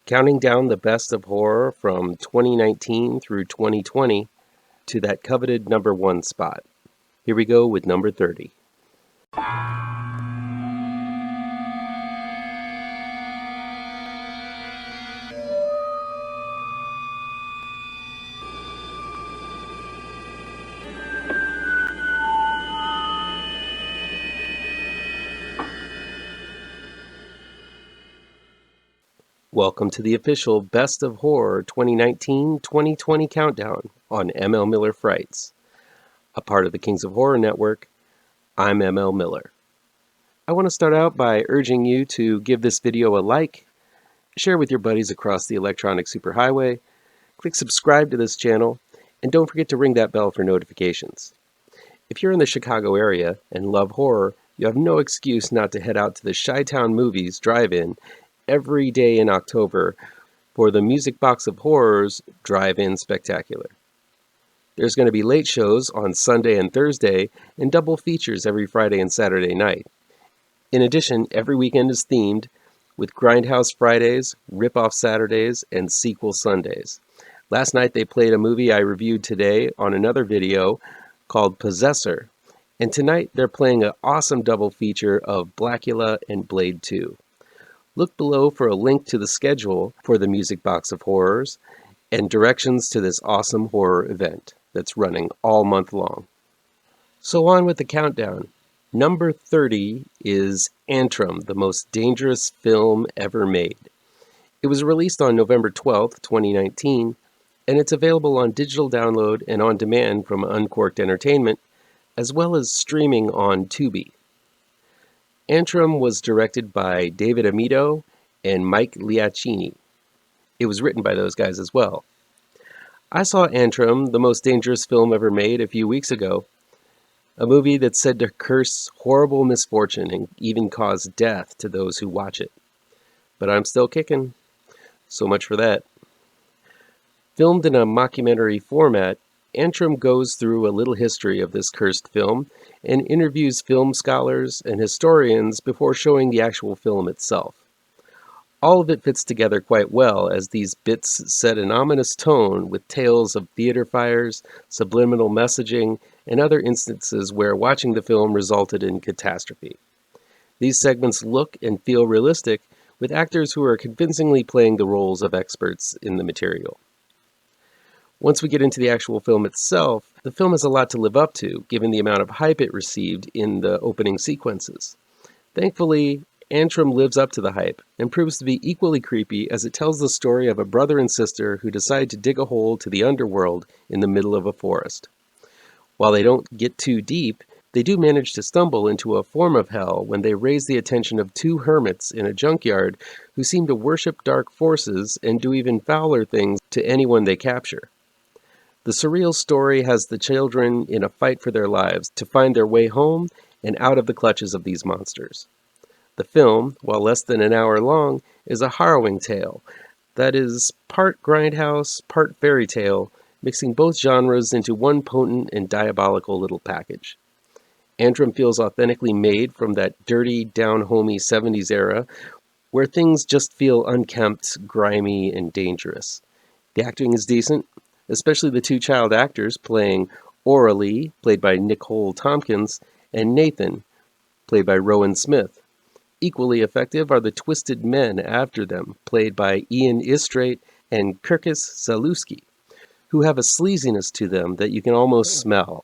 Counting down the best of horror from 2019 through 2020 to that coveted number 1 spot. Here we go with number 30. Welcome to the official Best of Horror 2019-2020 countdown on MLMiller Frights. A part of the Kings of Horror Network, I'm MLMiller. I want to start out by urging you to give this video a like, share with your buddies across the electronic superhighway, click subscribe to this channel, and don't forget to ring that bell for notifications. If you're in the Chicago area and love horror, you have no excuse not to head out to the Chi-Town Movies Drive-In every day in October for the Music Box of Horrors Drive-In Spectacular. There's going to be late shows on Sunday and Thursday and double features every Friday and Saturday night. In addition, every weekend is themed with Grindhouse Fridays, Rip-Off Saturdays, and Sequel Sundays. Last night they played a movie I reviewed today on another video called Possessor, and tonight they're playing an awesome double feature of Blackula and Blade 2. Look below for a link to the schedule for the Music Box of Horrors and directions to this awesome horror event that's running all month long. So on with the countdown. Number 30 is ANTRUM, the most dangerous film ever made. It was released on November 12th, 2019, and it's available on digital download and on demand from Uncorked Entertainment, as well as streaming on Tubi. ANTRUM was directed by David Amito and Mike Laicini. It was written by those guys as well. I saw ANTRUM, the most dangerous film ever made, a few weeks ago. A movie that's said to curse horrible misfortune and even cause death to those who watch it. But I'm still kicking. So much for that. Filmed in a mockumentary format, ANTRUM goes through a little history of this cursed film and interviews film scholars and historians before showing the actual film itself. All of it fits together quite well as these bits set an ominous tone with tales of theater fires, subliminal messaging, and other instances where watching the film resulted in catastrophe. These segments look and feel realistic with actors who are convincingly playing the roles of experts in the material. Once we get into the actual film itself, the film has a lot to live up to, given the amount of hype it received in the opening sequences. Thankfully, ANTRUM lives up to the hype and proves to be equally creepy as it tells the story of a brother and sister who decide to dig a hole to the underworld in the middle of a forest. While they don't get too deep, they do manage to stumble into a form of hell when they raise the attention of two hermits in a junkyard who seem to worship dark forces and do even fouler things to anyone they capture. The surreal story has the children in a fight for their lives to find their way home and out of the clutches of these monsters. The film, while less than an hour long, is a harrowing tale that is part grindhouse, part fairy tale, mixing both genres into one potent and diabolical little package. ANTRUM feels authentically made from that dirty, down-homey 70s era where things just feel unkempt, grimy, and dangerous. The acting is decent, especially the two child actors playing Oralee, played by Nicole Tompkins, and Nathan, played by Rowan Smith. Equally effective are the twisted men after them, played by Ian Istrate and Kirkus Zalewski, who have a sleaziness to them that you can almost smell.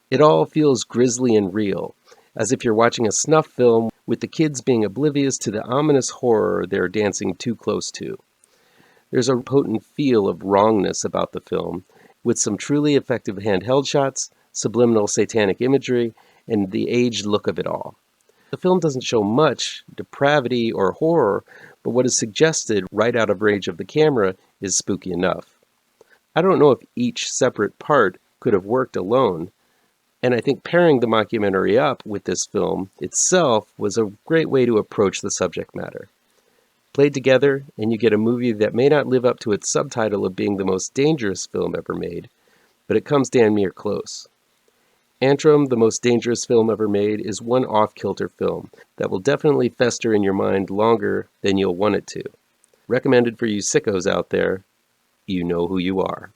It all feels grisly and real, as if you're watching a snuff film with the kids being oblivious to the ominous horror they're dancing too close to. There's a potent feel of wrongness about the film, with some truly effective handheld shots, subliminal satanic imagery, and the aged look of it all. The film doesn't show much depravity or horror, but what is suggested right out of range of the camera is spooky enough. I don't know if each separate part could have worked alone, and I think pairing the mockumentary up with this film itself was a great way to approach the subject matter. Played together, and you get a movie that may not live up to its subtitle of being the most dangerous film ever made, but it comes damn near close. ANTRUM, the most dangerous film ever made, is one off-kilter film that will definitely fester in your mind longer than you'll want it to. Recommended for you sickos out there. You know who you are.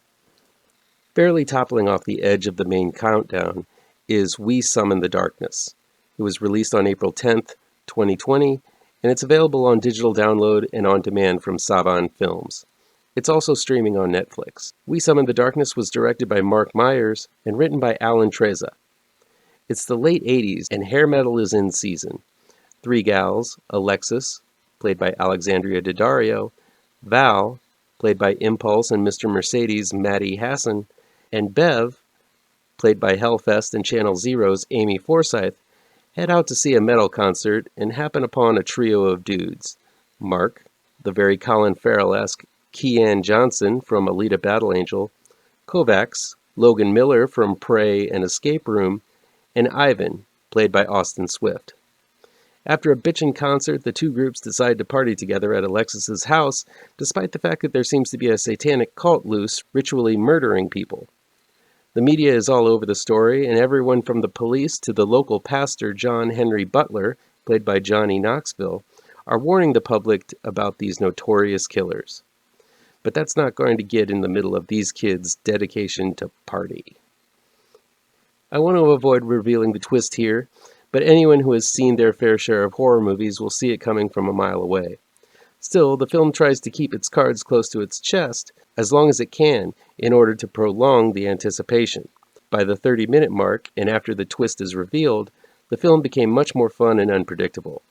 Barely toppling off the edge of the main countdown is We Summon the Darkness. It was released on April 10th, 2020, and it's available on digital download and on demand from Saban Films. It's also streaming on Netflix. We Summon the Darkness was directed by Marc Meyers and written by Trezza. It's the late 80s and hair metal is in season. Three gals, Alexis, played by Alexandria Daddario, Val, played by Impulse and Mr. Mercedes Maddie Hassan, and Bev, played by Hellfest and Channel Zero's Amy Forsyth, head out to see a metal concert and happen upon a trio of dudes. Marc, the very Colin Farrell-esque Kian Johnson from Alita Battle Angel, Kovacs, Logan Miller from Prey and Escape Room, and Ivan, played by Austin Swift. After a bitchin' concert, the two groups decide to party together at Alexis's house, despite the fact that there seems to be a satanic cult loose, ritually murdering people. The media is all over the story, and everyone from the police to the local pastor John Henry Butler, played by Johnny Knoxville, are warning the public about these notorious killers. But that's not going to get in the middle of these kids' dedication to party. I want to avoid revealing the twist here, but anyone who has seen their fair share of horror movies will see it coming from a mile away. Still, the film tries to keep its cards close to its chest as long as it can in order to prolong the anticipation. By the 30-minute mark, and after the twist is revealed, the film became much more fun and unpredictable.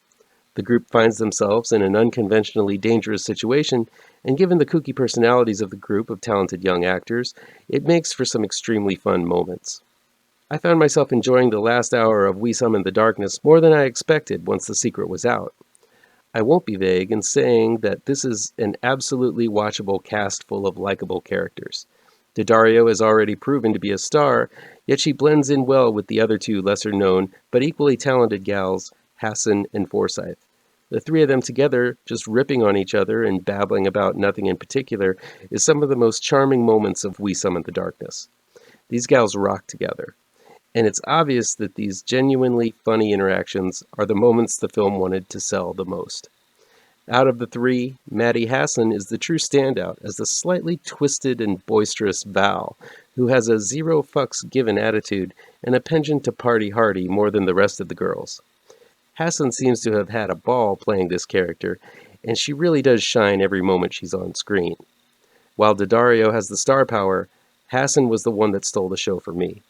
The group finds themselves in an unconventionally dangerous situation, and given the kooky personalities of the group of talented young actors, it makes for some extremely fun moments. I found myself enjoying the last hour of We Summon the Darkness more than I expected once the secret was out. I won't be vague in saying that this is an absolutely watchable cast full of likable characters. Daddario has already proven to be a star, yet she blends in well with the other two lesser-known but equally talented gals, Hassan and Forsyth. The three of them together, just ripping on each other and babbling about nothing in particular, is some of the most charming moments of We Summon the Darkness. These gals rock together, and it's obvious that these genuinely funny interactions are the moments the film wanted to sell the most. Out of the three, Maddie Hassan is the true standout as the slightly twisted and boisterous Val, who has a zero fucks given attitude and a penchant to party hardy more than the rest of the girls. Hassan seems to have had a ball playing this character, and she really does shine every moment she's on screen. While Daddario has the star power, Hassan was the one that stole the show for me.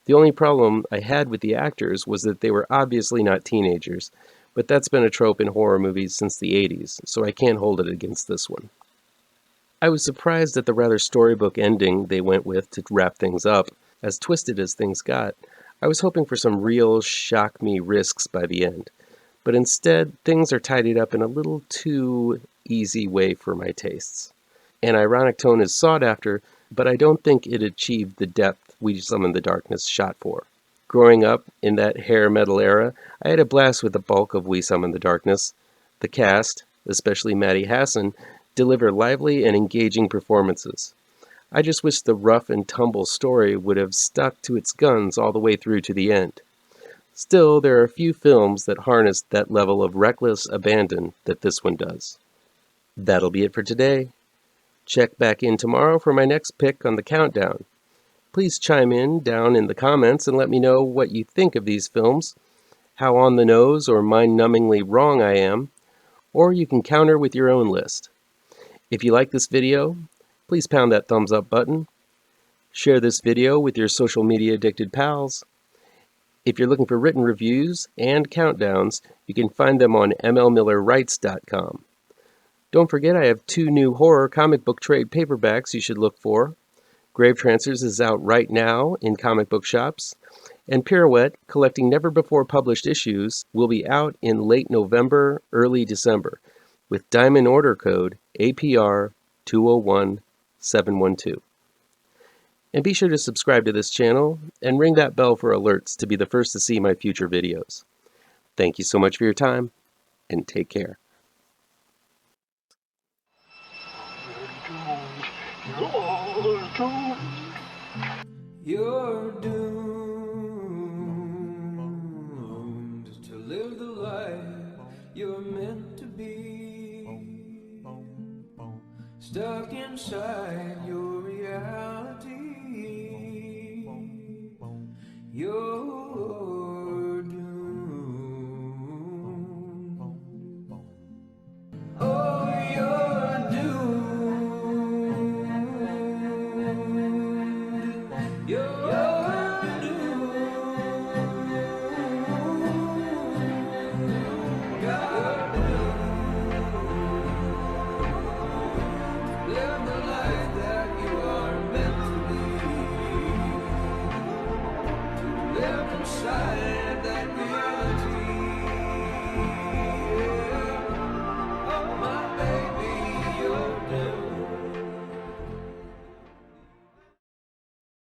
The only problem I had with the actors was that they were obviously not teenagers, but that's been a trope in horror movies since the 80s, so I can't hold it against this one. I was surprised at the rather storybook ending they went with to wrap things up. As twisted as things got, I was hoping for some real shock-me risks by the end, but instead things are tidied up in a little too easy way for my tastes. An ironic tone is sought after, but I don't think it achieved the depth We Summon the Darkness shot for. Growing up in that hair metal era, I had a blast with the bulk of We Summon the Darkness. The cast, especially Maddie Hassan, deliver lively and engaging performances. I just wish the rough and tumble story would have stuck to its guns all the way through to the end. Still, there are a few films that harness that level of reckless abandon that this one does. That'll be it for today. Check back in tomorrow for my next pick on the countdown. Please chime in down in the comments and let me know what you think of these films, how on the nose or mind-numbingly wrong I am, or you can counter with your own list. If you like this video, please pound that thumbs up button. Share this video with your social media addicted pals. If you're looking for written reviews and countdowns, you can find them on MLMillerWrites.com. Don't forget I have 2 new horror comic book trade paperbacks you should look for. GRAVETRANCERS is out right now in comic book shops, and Pirouette, collecting never-before-published issues, will be out in late November, early December, with Diamond Order Code APR 201712. And be sure to subscribe to this channel and ring that bell for alerts to be the first to see my future videos. Thank you so much for your time, and take care. You're doomed to live the life you're meant to be. stuck inside your reality. You're doomed. Oh, you're doomed. You're doomed. God live the life that you are meant to lead. Live inside that